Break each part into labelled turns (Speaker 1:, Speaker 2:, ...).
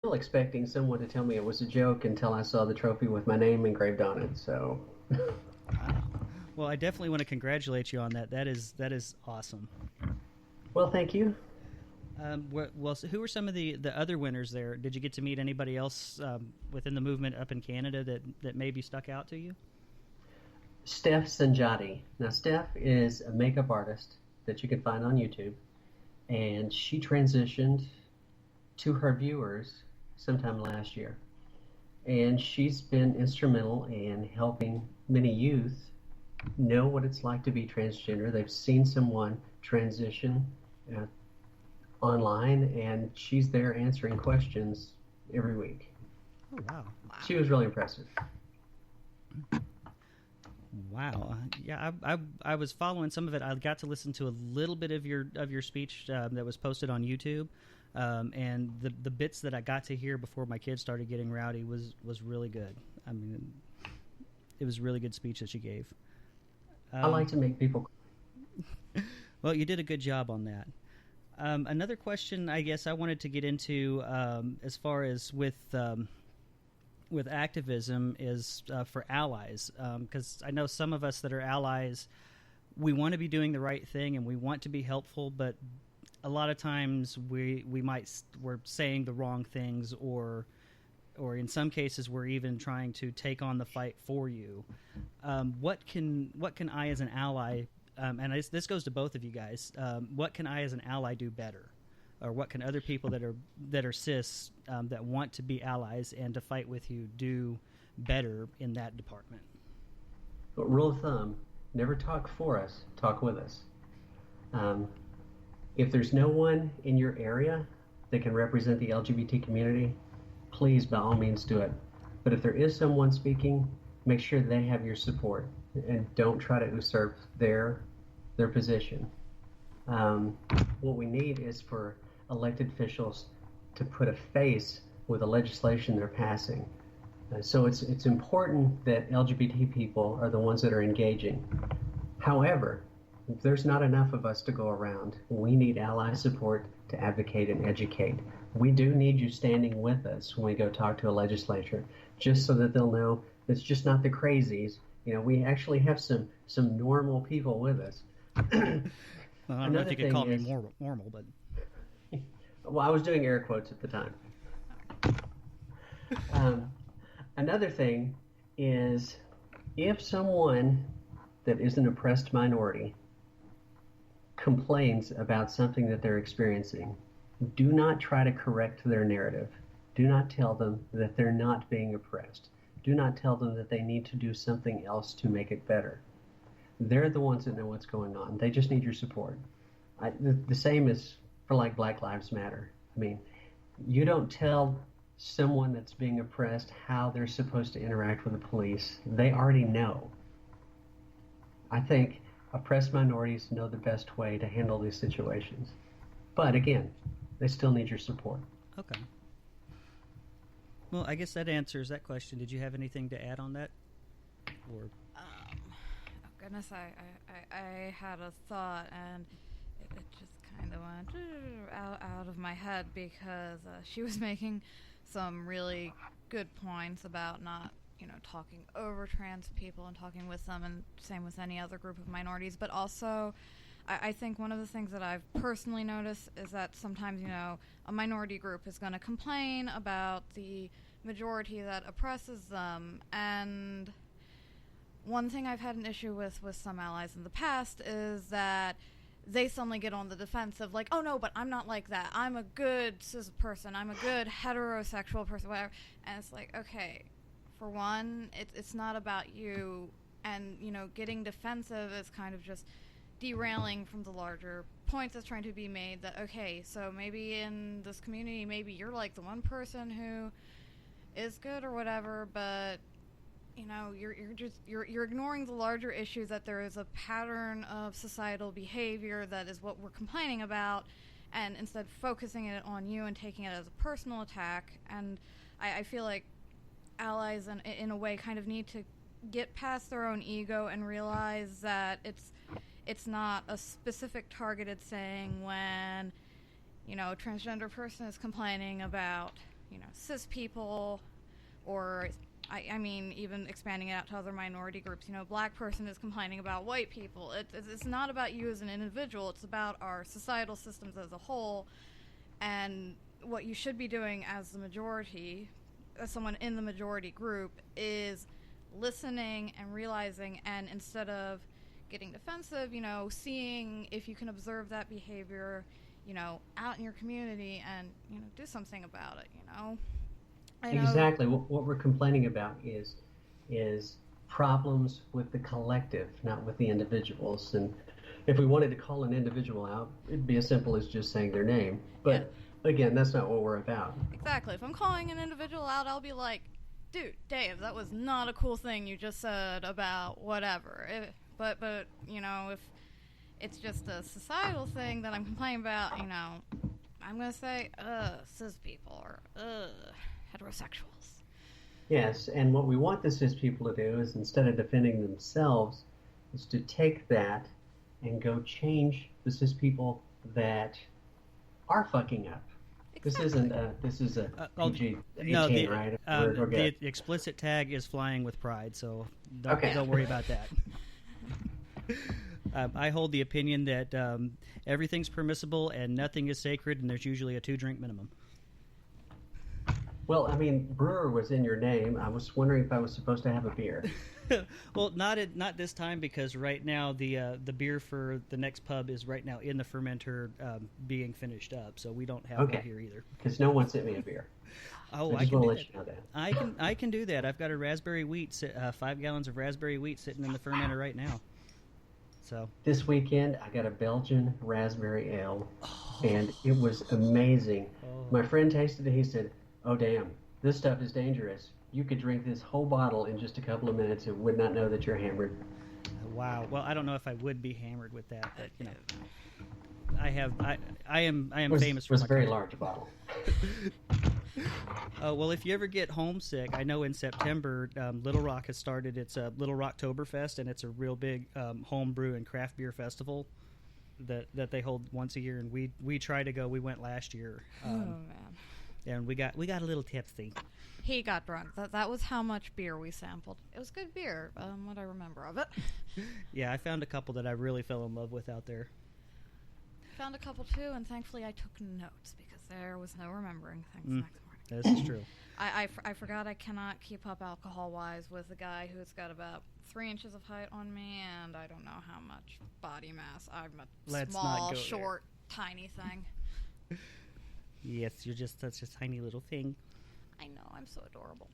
Speaker 1: still expecting someone to tell me it was a joke until I saw the trophy with my name engraved on it. So,
Speaker 2: Wow. Well, I definitely want to congratulate you on that. That is awesome.
Speaker 1: well, thank you.
Speaker 2: Well, so who were some of the other winners there? Did you get to meet anybody else within the movement up in Canada that maybe stuck out to you?
Speaker 1: Steph Sanjati. Now, Steph is a makeup artist that you can find on YouTube, and she transitioned to her viewers sometime last year. And she's been instrumental in helping many youth know what it's like to be transgender. They've seen someone transition uh, online, and she's there answering questions every week.
Speaker 2: Oh wow,
Speaker 1: She was really impressive.
Speaker 2: wow. Yeah, I was following some of it. I got to listen to a little bit of your speech that was posted on YouTube, and the bits that I got to hear before my kids started getting rowdy was really good. I mean, it was a really good speech that you gave.
Speaker 1: I like to make people.
Speaker 2: Well, you did a good job on that. Another question, I guess, I wanted to get into as far as with activism is for allies, because I know some of us that are allies, we want to be doing the right thing and we want to be helpful, but a lot of times we're saying the wrong things, or in some cases we're even trying to take on the fight for you. What can I as an ally, and this goes to both of you guys, what can I as an ally do better, or what can other people that are cis that want to be allies and to fight with you do better in that department?
Speaker 1: But rule of thumb: never talk for us, talk with us. Um, if there's no one in your area that can represent the LGBT community, please, by all means, do it. But if there is someone speaking, make sure they have your support and don't try to usurp their position. Um, what we need is for elected officials to put a face with the legislation they're passing. So it's important that LGBT people are the ones that are engaging. However, if there's not enough of us to go around, we need ally support to advocate and educate. We do need you standing with us when we go talk to a legislature, just so that they'll know it's just not the crazies. You know, we actually have some normal people with us.
Speaker 2: Well, I don't know if
Speaker 1: Another
Speaker 2: you could
Speaker 1: thing
Speaker 2: call me
Speaker 1: is,
Speaker 2: more normal, but
Speaker 1: well, I was doing air quotes at the time. Um, Another thing is, if someone that is an oppressed minority complains about something that they're experiencing, do not try to correct their narrative. Do not tell them that they're not being oppressed. Do not tell them that they need to do something else to make it better. They're the ones that know what's going on. They just need your support. The same is for like Black Lives Matter. I mean, you don't tell someone that's being oppressed how they're supposed to interact with the police. They already know. I think oppressed minorities know the best way to handle these situations. But again, they still need your support.
Speaker 2: okay. Well, I guess that answers that question. Did you have anything to add on that? Or
Speaker 3: Oh goodness, I had a thought and it just kind of went out of my head because she was making some really good points about not, talking over trans people and talking with them, and same with any other group of minorities. But also, I think one of the things that I've personally noticed is that sometimes, a minority group is going to complain about the majority that oppresses them, and one thing I've had an issue with some allies in the past is that they suddenly get on the defensive, like, oh no, but I'm not like that. I'm a good cis person. I'm a good heterosexual person, whatever. And it's like, okay, for one, it's not about you, and, getting defensive is kind of just derailing from the larger points that's trying to be made that, okay, so maybe in this community, maybe you're like the one person who is good or whatever, but you're ignoring the larger issue that there is a pattern of societal behavior that is what we're complaining about, and instead focusing it on you and taking it as a personal attack. And I feel like allies in a way kind of need to get past their own ego and realize that it's not a specific targeted saying when a transgender person is complaining about cis people, or I mean, even expanding it out to other minority groups. Black person is complaining about white people. It's not about you as an individual. It's about our societal systems as a whole, and what you should be doing as the majority, as someone in the majority group, is listening and realizing, and instead of getting defensive, seeing if you can observe that behavior, out in your community and, do something about it,
Speaker 1: Exactly. What we're complaining about is problems with the collective, not with the individuals. And if we wanted to call an individual out, it'd be as simple as just saying their name. But again, that's not what we're about.
Speaker 3: Exactly. If I'm calling an individual out, I'll be like, dude, Dave, that was not a cool thing you just said about whatever. But if it's just a societal thing that I'm complaining about, I'm going to say, cis people or heterosexuals.
Speaker 1: Yes, and what we want the cis people to do is, instead of defending themselves, is to take that and go change the cis people that are fucking up.
Speaker 3: Exactly.
Speaker 1: This is a PG-18,
Speaker 2: no,
Speaker 1: right?
Speaker 2: The explicit tag is flying with pride, so don't worry about that. I hold the opinion that everything's permissible and nothing is sacred, and there's usually a 2-drink minimum.
Speaker 1: Well, I mean, brewer was in your name. I was wondering if I was supposed to have a beer.
Speaker 2: Well, not this time, because right now the beer for the next pub is right now in the fermenter being finished up, so we don't have one here either.
Speaker 1: Because no one sent me a beer.
Speaker 2: Oh, I can do that. I can do that. I've got a raspberry wheat, 5 gallons of raspberry wheat sitting in the fermenter right now. So
Speaker 1: this weekend I got a Belgian raspberry ale, and it was amazing. My friend tasted it. He said, "Oh damn, this stuff is dangerous. You could drink this whole bottle in just a couple of minutes and would not know that you're hammered."
Speaker 2: Wow. Well, I don't know if I would be hammered with that, but I am famous for
Speaker 1: it was
Speaker 2: my
Speaker 1: a very
Speaker 2: coffee.
Speaker 1: large bottle.
Speaker 2: Well, if you ever get homesick, I know in September, Little Rock has started its Little Rocktoberfest, and it's a real big homebrew and craft beer festival that they hold once a year, and we try to go. We went last year.
Speaker 3: Man.
Speaker 2: And we got a little tipsy.
Speaker 3: He got drunk. That was how much beer we sampled. It was good beer, what I remember of it.
Speaker 2: Yeah, I found a couple that I really fell in love with out there.
Speaker 3: Found a couple too, and thankfully I took notes because there was no remembering things next morning.
Speaker 2: This is true.
Speaker 3: I forgot I cannot keep up alcohol-wise with a guy who's got about 3 inches of height on me, and I don't know how much body mass. I'm a small, short, tiny thing.
Speaker 2: Yes, you're just such a tiny little thing.
Speaker 3: I know, I'm so adorable.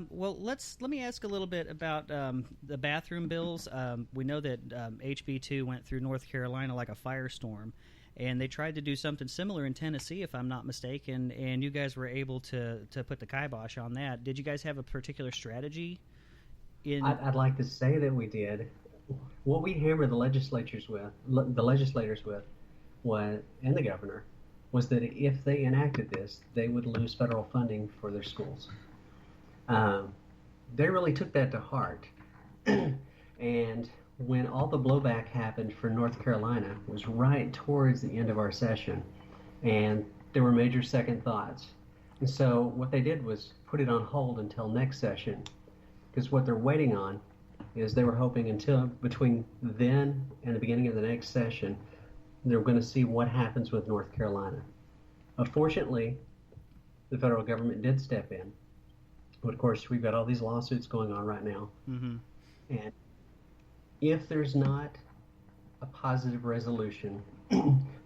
Speaker 2: Well, let me ask a little bit about the bathroom bills. We know that HB2 went through North Carolina like a firestorm, and they tried to do something similar in Tennessee, if I'm not mistaken, and you guys were able to put the kibosh on that. Did you guys have a particular strategy?
Speaker 1: I'd like to say that we did. What we hammered the legislators with, and the governor, was that if they enacted this, they would lose federal funding for their schools. They really took that to heart. And when all the blowback happened for North Carolina, it was right towards the end of our session, and there were major second thoughts. And so what they did was put it on hold until next session, because what they're waiting on is they were hoping until between then and the beginning of the next session, they're going to see what happens with North Carolina. Fortunately, the federal government did step in. But of course, we've got all these lawsuits going on right now.
Speaker 2: Mm-hmm.
Speaker 1: And if there's not a positive resolution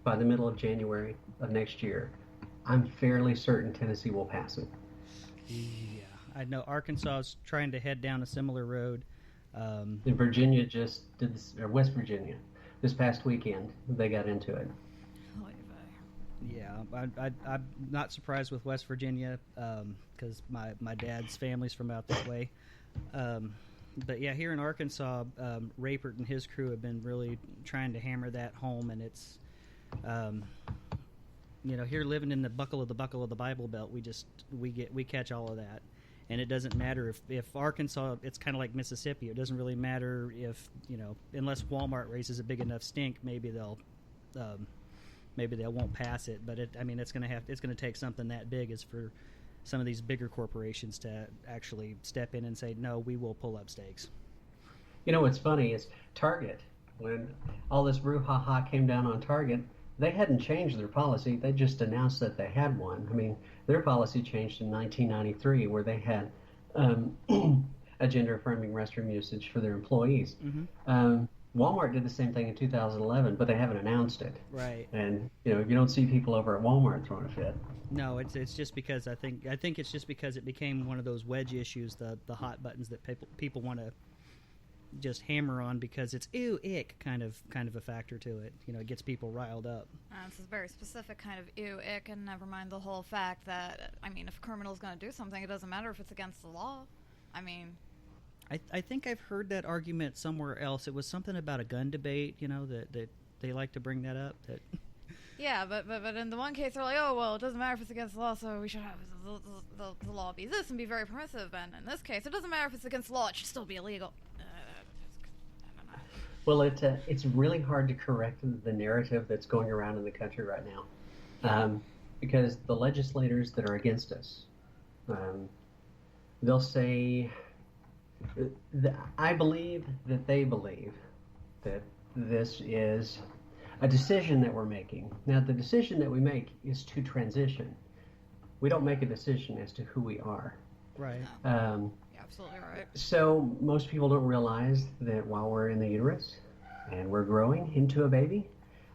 Speaker 1: by the middle of January of next year, I'm fairly certain Tennessee will pass it.
Speaker 2: Yeah, I know Arkansas is trying to head down a similar road.
Speaker 1: And Virginia just did this, or West Virginia, this past weekend, they got into it.
Speaker 2: Yeah, I'm not surprised with West Virginia because my dad's family's from out that way. But yeah, here in Arkansas, Rapert and his crew have been really trying to hammer that home, and it's, here living in the buckle of the Bible Belt, we catch all of that, and it doesn't matter if Arkansas, it's kind of like Mississippi. It doesn't really matter if unless Walmart raises a big enough stink, maybe they'll maybe they won't pass it, but it's going to take something that big as for some of these bigger corporations to actually step in and say, no, we will pull up stakes.
Speaker 1: You know what's funny is Target, when all this brouhaha came down on Target, they hadn't changed their policy. They just announced that they had one. I mean, their policy changed in 1993, where they had a gender-affirming restroom usage for their employees.
Speaker 2: Mm-hmm.
Speaker 1: Walmart did the same thing in 2011, but they haven't announced it.
Speaker 2: Right.
Speaker 1: And you don't see people over at Walmart throwing a fit.
Speaker 2: No, it's just because I think it's just because it became one of those wedge issues, the hot buttons that people want to just hammer on because it's ew ick kind of a factor to it. It gets people riled up.
Speaker 3: It's a very specific kind of ew ick, and never mind the whole fact that if a criminal's going to do something, it doesn't matter if it's against the law.
Speaker 2: I think I've heard that argument somewhere else. It was something about a gun debate, that they like to bring that up. That
Speaker 3: yeah, but in the one case they're like, oh well, it doesn't matter if it's against the law, so we should have the law be this and be very permissive. And in this case, it doesn't matter if it's against the law; it should still be illegal. I don't know.
Speaker 1: Well, it's really hard to correct the narrative that's going around in the country right now, because the legislators that are against us, they'll say. I believe that they believe that this is a decision that we're making. Now, the decision that we make is to transition. We don't make a decision as to who we are.
Speaker 2: Right.
Speaker 3: You're absolutely right.
Speaker 1: So most people don't realize that while we're in the uterus and we're growing into a baby,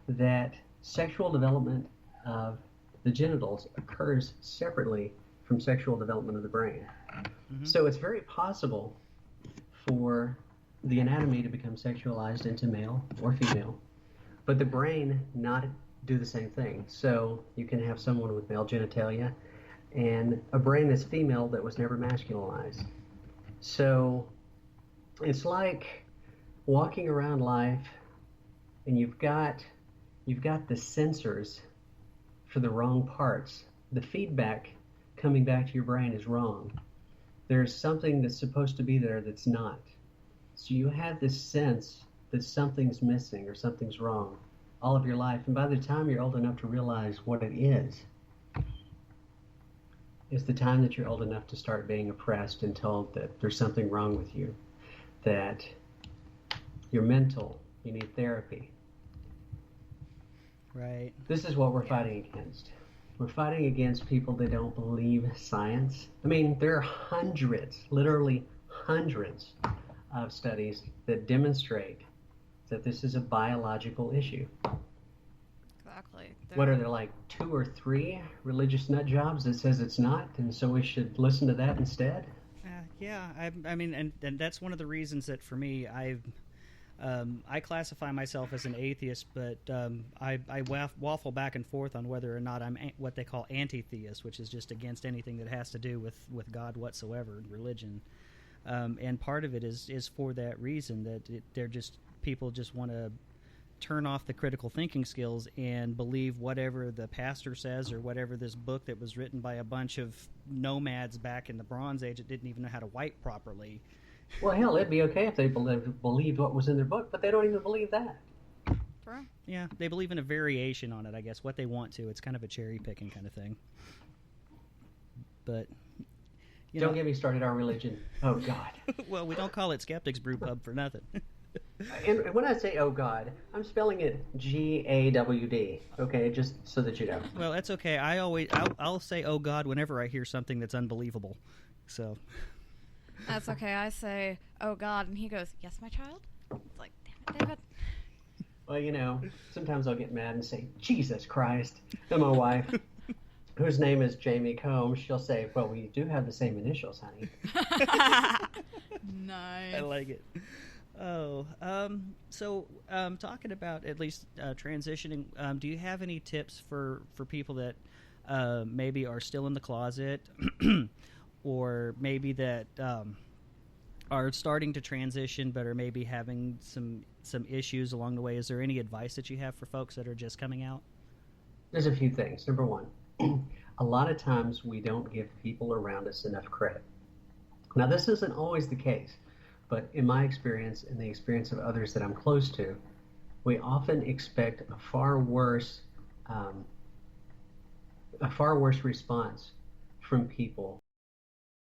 Speaker 1: that sexual development of the genitals occurs separately from sexual development of the brain. Mm-hmm. So it's very possible for the anatomy to become sexualized into male or female, but the brain not do the same thing. So you can have someone with male genitalia and a brain that's female that was never masculinized. So it's like walking around life and you've got the sensors for the wrong parts. The feedback coming back to your brain is wrong. There's something that's supposed to be there that's not. So you have this sense that something's missing or something's wrong all of your life. And by the time you're old enough to realize what it is the time that you're old enough to start being oppressed and told that there's something wrong with you, that you're mental, you need therapy.
Speaker 2: Right.
Speaker 1: This is what we're fighting against. We're fighting against people that don't believe science. There are literally hundreds of studies that demonstrate that this is a biological issue.
Speaker 3: Exactly.
Speaker 1: What are there, like 2 or 3 religious nut jobs that says it's not, and so we should listen to that instead?
Speaker 2: Yeah, and that's one of the reasons that for me, I classify myself as an atheist, but I waffle back and forth on whether or not I'm what they call anti-theist, which is just against anything that has to do with God whatsoever, religion. And part of it is for that reason, that people just want to turn off the critical thinking skills and believe whatever the pastor says or whatever this book that was written by a bunch of nomads back in the Bronze Age that didn't even know how to wipe properly.
Speaker 1: Well, hell, it'd be okay if they believed what was in their book, but they don't even believe that.
Speaker 3: True.
Speaker 2: Yeah, they believe in a variation on it, I guess, what they want to. It's kind of a cherry-picking kind of thing. But,
Speaker 1: don't get me started on religion. Oh, God.
Speaker 2: Well, we don't call it Skeptic's Brewpub for nothing.
Speaker 1: And when I say, oh, God, I'm spelling it G-A-W-D, okay, just so that you know.
Speaker 2: Well, that's okay. I'll say, oh, God, whenever I hear something that's unbelievable. So...
Speaker 3: That's okay. I say, oh, God, and he goes, yes, my child? It's like, damn it, David.
Speaker 1: Well, sometimes I'll get mad and say, Jesus Christ. And my wife, whose name is Jamie Combs, she'll say, well, we do have the same initials, honey.
Speaker 3: Nice.
Speaker 2: I like it. Oh, so talking about at least transitioning, do you have any tips for people that maybe are still in the closet or maybe that are starting to transition but are maybe having some issues along the way? Is there any advice that you have for folks that are just coming out?
Speaker 1: There's a few things. Number one, a lot of times we don't give people around us enough credit. Now, this isn't always the case, but in my experience and the experience of others that I'm close to, we often expect a far worse um, a far worse response from people